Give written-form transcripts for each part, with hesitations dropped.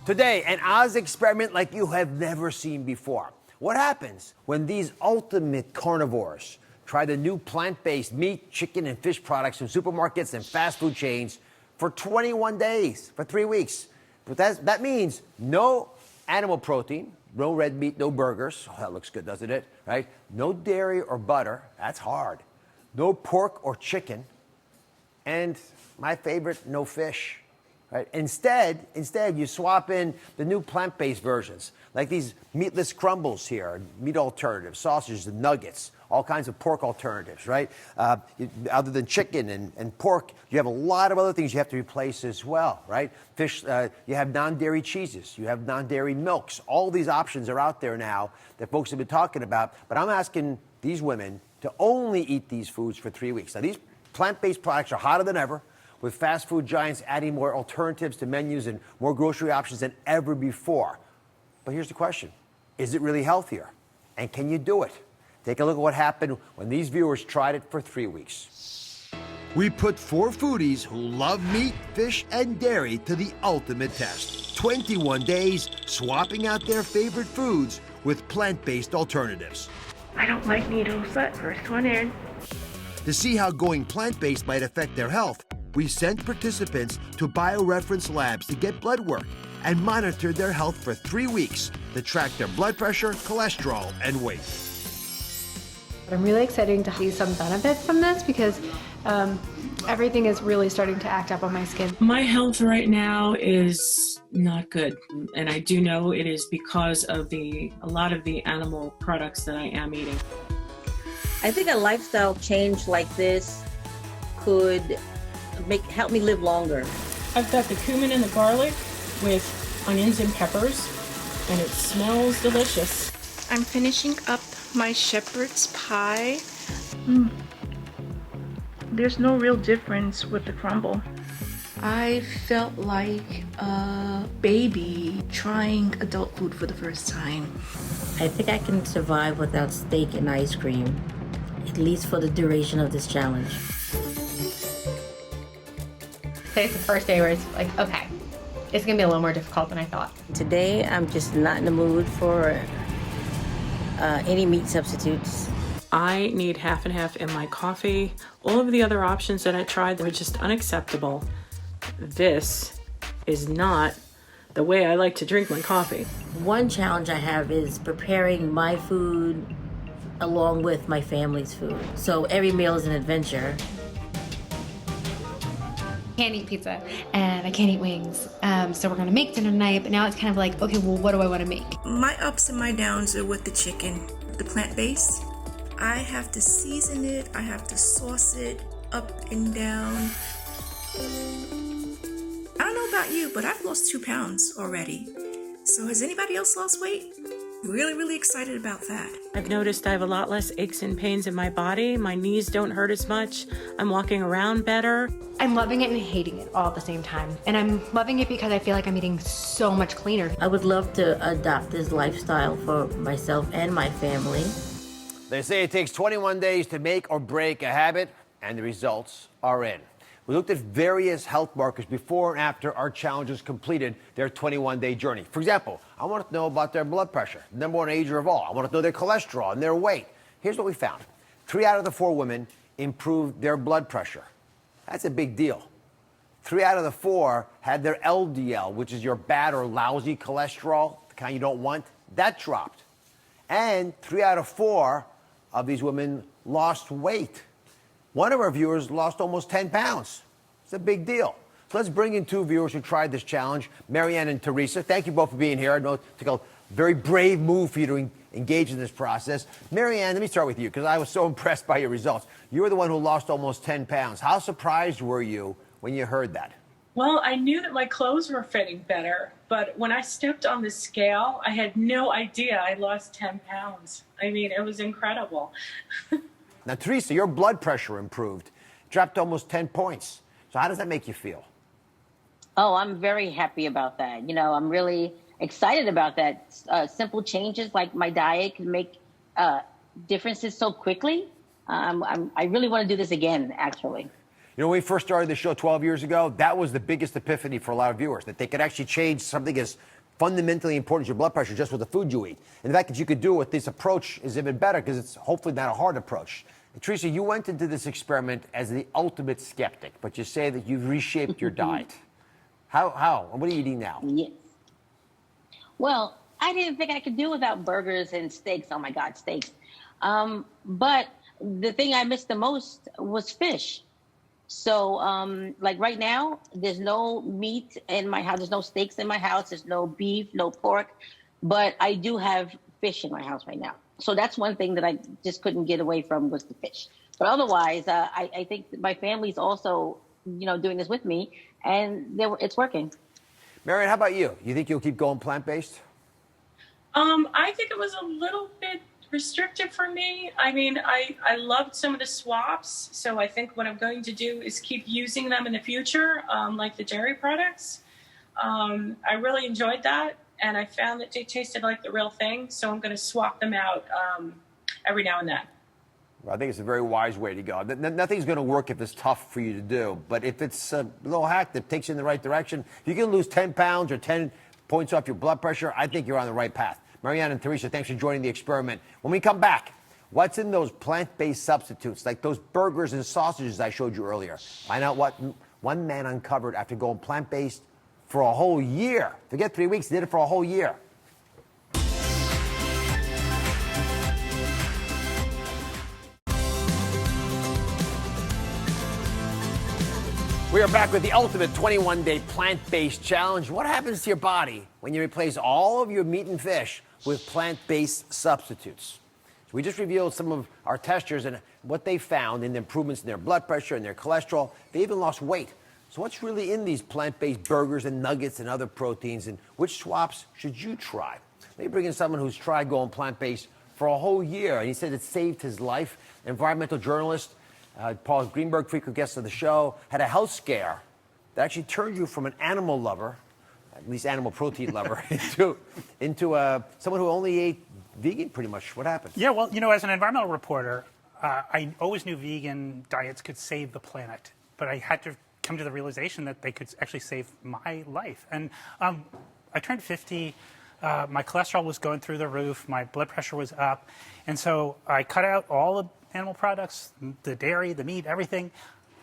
Today, an Oz experiment like you have never seen before. What happens when these ultimate carnivores try the new plant-based meat, chicken, and fish products from supermarkets and fast food chains for 21 days, for 3 weeks? But that means no animal protein, no red meat, no burgers. Oh, that looks good, doesn't it? Right? No dairy or butter. That's hard. No pork or chicken. And my favorite, no fish. Right? Instead, you swap in the new plant-based versions, like these meatless crumbles here, meat alternatives, sausages and nuggets, all kinds of pork alternatives, right? Other than chicken and pork, you have a lot of other things you have to replace as well, right? Fish, you have non-dairy cheeses, you have non-dairy milks. All these options are out there now that folks have been talking about, but I'm asking these women to only eat these foods for 3 weeks. Now, these plant-based products are hotter than ever, with fast food giants adding more alternatives to menus and more grocery options than ever before. But here's the question. Is it really healthier? And can you do it? Take a look at what happened when these viewers tried it for 3 weeks. We put 4 foodies who love meat, fish, and dairy to the ultimate test. 21 days swapping out their favorite foods with plant-based alternatives. I don't like needles, but first one in. To see how going plant-based might affect their health, we sent participants to bioreference labs to get blood work and monitored their health for 3 weeks to track their blood pressure, cholesterol, and weight. I'm really excited to see some benefits from this because everything is really starting to act up on my skin. My health right now is not good, and I do know it is because of a lot of the animal products that I am eating. I think a lifestyle change like this could help me live longer. I've got the cumin and the garlic with onions and peppers, and it smells delicious. I'm finishing up my shepherd's pie. There's no real difference with the crumble. I felt like a baby trying adult food for the first time. I think I can survive without steak and ice cream, at least for the duration of this challenge. Today's the first day where it's like, okay, it's gonna be a little more difficult than I thought. Today, I'm just not in the mood for any meat substitutes. I need half and half in my coffee. All of the other options that I tried were just unacceptable. This is not the way I like to drink my coffee. One challenge I have is preparing my food along with my family's food. So every meal is an adventure. I can't eat pizza and I can't eat wings. So we're gonna make dinner tonight, but now it's kind of like, okay, well, what do I wanna make? My ups and my downs are with the chicken, the plant-based. I have to season it, I have to sauce it up and down. I don't know about you, but I've lost 2 pounds already. So has anybody else lost weight? Really excited about that. I've noticed I have a lot less aches and pains in my body. My knees don't hurt as much. I'm walking around better. I'm loving it and hating it all at the same time. And I'm loving it because I feel like I'm eating so much cleaner. I would love to adopt this lifestyle for myself and my family. They say it takes 21 days to make or break a habit, and the results are in. We looked at various health markers before and after our challengers completed their 21-day journey. For example, I want to know about their blood pressure, the #1 ager of all. I want to know their cholesterol and their weight. Here's what we found. 3 out of the 4 women improved their blood pressure. That's a big deal. 3 out of the 4 had their LDL, which is your bad or lousy cholesterol, the kind you don't want. That dropped. And 3 out of 4 of these women lost weight. One of our viewers lost almost 10 pounds. It's a big deal. So let's bring in 2 viewers who tried this challenge, Marianne and Teresa. Thank you both for being here. I know it took a very brave move for you to engage in this process. Marianne, let me start with you because I was so impressed by your results. You were the one who lost almost 10 pounds. How surprised were you when you heard that? Well, I knew that my clothes were fitting better, but when I stepped on the scale, I had no idea I lost 10 pounds. I mean, it was incredible. Now, Teresa, your blood pressure improved, dropped almost 10 points. So how does that make you feel? Oh, I'm very happy about that. You know, I'm really excited about that. Simple changes like my diet can make differences so quickly. I really want to do this again, actually. You know, when we first started the show 12 years ago, that was the biggest epiphany for a lot of viewers, that they could actually change something as fundamentally important to your blood pressure just with the food you eat. And the fact that you could do it with this approach is even better because it's hopefully not a hard approach. And Teresa, you went into this experiment as the ultimate skeptic, but you say that you've reshaped your diet. How? What are you eating now? Yes. Well, I didn't think I could do without burgers and steaks. Oh my God, steaks. But the thing I missed the most was fish. So, like right now, there's no meat in my house. There's no steaks in my house. There's no beef, no pork. But I do have fish in my house right now. So that's one thing that I just couldn't get away from was the fish. But otherwise, I think that my family's also, doing this with me, and it's working. Marion, how about you? You think you'll keep going plant-based? I think it was a little bit restrictive for me. I mean, I loved some of the swaps, so I think what I'm going to do is keep using them in the future, like the dairy products. I really enjoyed that, and I found that they tasted like the real thing, so I'm going to swap them out every now and then. Well, I think it's a very wise way to go. Nothing's going to work if it's tough for you to do, but if it's a little hack that takes you in the right direction, if you can lose 10 pounds or 10 points off your blood pressure, I think you're on the right path. Marianne and Teresa, thanks for joining the experiment. When we come back, what's in those plant-based substitutes, like those burgers and sausages I showed you earlier? Find out what one man uncovered after going plant-based for a whole year. Forget 3 weeks, he did it for a whole year. We are back with the ultimate 21-day plant-based challenge. What happens to your body when you replace all of your meat and fish with plant-based substitutes? So we just revealed some of our testers and what they found in the improvements in their blood pressure and their cholesterol. They even lost weight. So what's really in these plant-based burgers and nuggets and other proteins, and which swaps should you try? Let me bring in someone who's tried going plant-based for a whole year, and he said it saved his life. Environmental journalist Paul Greenberg, frequent guest of the show, had a health scare that actually turned you from an animal lover, at least animal protein lover, into someone who only ate vegan, pretty much. What happened? Yeah, well, as an environmental reporter, I always knew vegan diets could save the planet, but I had to come to the realization that they could actually save my life. And I turned 50. My cholesterol was going through the roof. My blood pressure was up. And so I cut out all the animal products, the dairy, the meat, everything.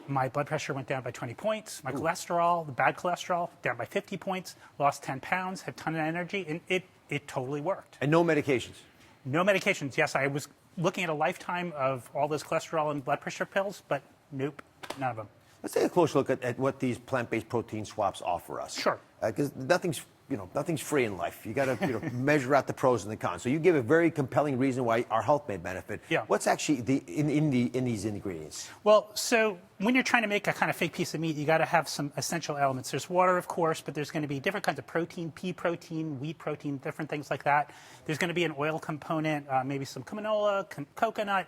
My blood pressure went down by 20 points. My cholesterol, the bad cholesterol, down by 50 points. Lost 10 pounds, had a ton of energy, and it totally worked. And no medications? No medications. Yes, I was looking at a lifetime of all those cholesterol and blood pressure pills, but nope, none of them. Let's take a closer look at what these plant-based protein swaps offer us. Sure. Because nothing's free in life. You got to measure out the pros and the cons. So you give a very compelling reason why our health may benefit. Yeah. What's actually in these ingredients? Well, so when you're trying to make a kind of fake piece of meat, you got to have some essential elements. There's water, of course, but there's going to be different kinds of protein, pea protein, wheat protein, different things like that. There's going to be an oil component, maybe some canola, coconut,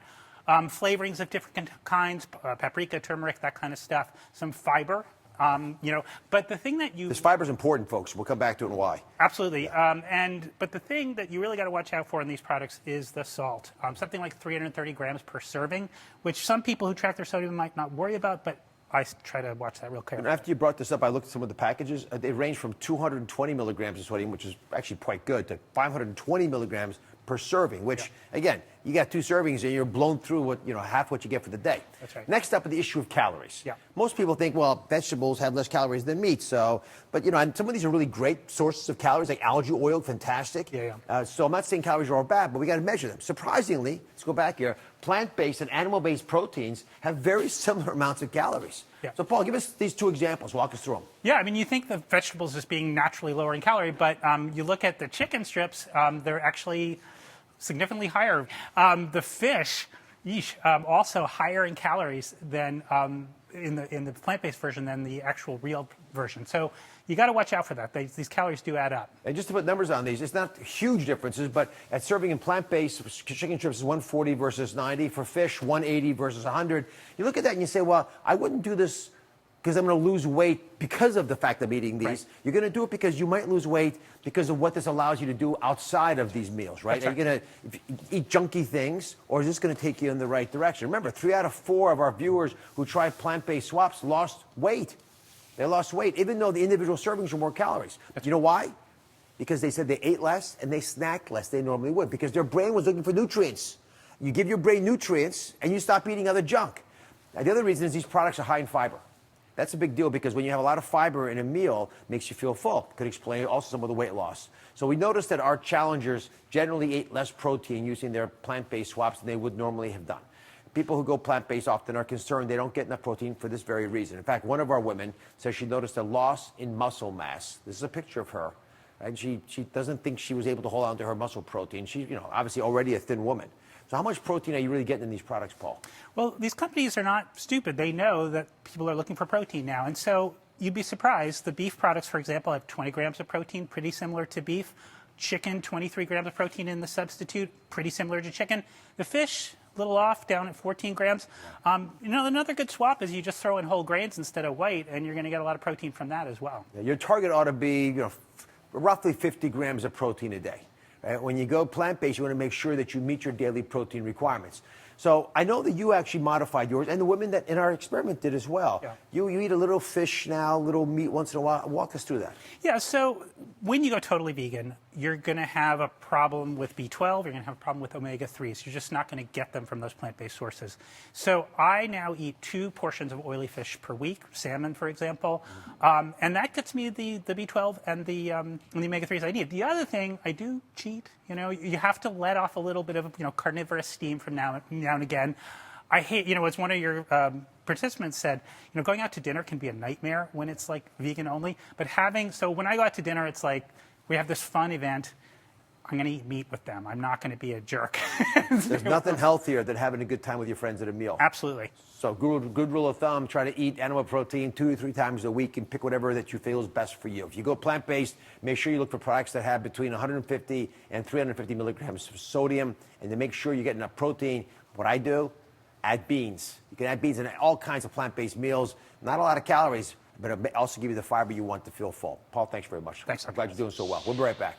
flavorings of different kinds, paprika, turmeric, that kind of stuff. Some fiber. But the thing that this fiber is important, folks. We'll come back to it and why. Absolutely. But the thing that you really got to watch out for in these products is the salt. Something like 330 grams per serving, which some people who track their sodium might not worry about, but I try to watch that real carefully. And after you brought this up, I looked at some of the packages. They range from 220 milligrams of sodium, which is actually quite good, to 520 milligrams per serving, which, again, you got 2 servings and you're blown through half what you get for the day. That's right. Next up is the issue of calories. Yeah. Most people think, well, vegetables have less calories than meat, but and some of these are really great sources of calories, like algae oil, fantastic. Yeah. So I'm not saying calories are all bad, but we got to measure them. Surprisingly, let's go back here, plant-based and animal-based proteins have very similar amounts of calories. Yeah. So Paul, give us these 2 examples. Walk us through them. Yeah, I mean, you think the vegetables as being naturally lower in calorie, but you look at the chicken strips, they're actually significantly higher. The fish, also higher in calories than in the plant-based version than the actual real version. So you got to watch out for that. These calories do add up. And just to put numbers on these, it's not huge differences, but at serving in plant-based, chicken strips is 140 versus 90. For fish, 180 versus 100. You look at that and you say, well, I wouldn't do this because I'm going to lose weight because of the fact I'm eating these. Right. You're going to do it because you might lose weight because of what this allows you to do outside of these meals, right? Are you going to eat junky things, or is this going to take you in the right direction? Remember, 3 out of 4 of our viewers who tried plant-based swaps lost weight. They lost weight, even though the individual servings are more calories. You know why? because they said they ate less and they snacked less than they normally would because their brain was looking for nutrients. You give your brain nutrients and you stop eating other junk. Now, the other reason is these products are high in fiber. That's a big deal because when you have a lot of fiber in a meal, it makes you feel full. Could explain also some of the weight loss. So we noticed that our challengers generally ate less protein using their plant-based swaps than they would normally have done. People who go plant-based often are concerned they don't get enough protein for this very reason. In fact, one of our women says she noticed a loss in muscle mass. This is a picture of her. And she doesn't think she was able to hold on to her muscle protein. She's, obviously already a thin woman. So how much protein are you really getting in these products, Paul? Well, these companies are not stupid. They know that people are looking for protein now. And so you'd be surprised. The beef products, for example, have 20 grams of protein, pretty similar to beef. Chicken, 23 grams of protein in the substitute, pretty similar to chicken. The fish, a little off, down at 14 grams. Another good swap is you just throw in whole grains instead of white, and you're going to get a lot of protein from that as well. Yeah, your target ought to be, roughly 50 grams of protein a day. Right? When you go plant-based, you want to make sure that you meet your daily protein requirements. So I know that you actually modified yours, and the women that in our experiment did as well. Yeah. You eat a little fish now, a little meat once in a while. Walk us through that. Yeah, so when you go totally vegan, you're going to have a problem with B12, you're going to have a problem with omega-3s. You're just not going to get them from those plant-based sources. So I now eat 2 portions of oily fish per week, salmon, for example, and that gets me the B12 and the omega-3s I need. The other thing, I do cheat. You have to let off a little bit of carnivorous steam from now and again. I hate, as one of your participants said, going out to dinner can be a nightmare when it's like vegan only. But so when I go out to dinner, it's like we have this fun event. I'm going to eat meat with them. I'm not going to be a jerk. There's nothing healthier than having a good time with your friends at a meal. Absolutely. So good rule of thumb, try to eat animal protein 2 or 3 times a week and pick whatever that you feel is best for you. If you go plant-based, make sure you look for products that have between 150 and 350 milligrams of sodium, and to make sure you get enough protein. What I do, add beans. You can add beans in all kinds of plant-based meals. Not a lot of calories, but it'll also give you the fiber you want to feel full. Paul, thanks very much. Thanks. I'm glad you're doing so well. We'll be right back.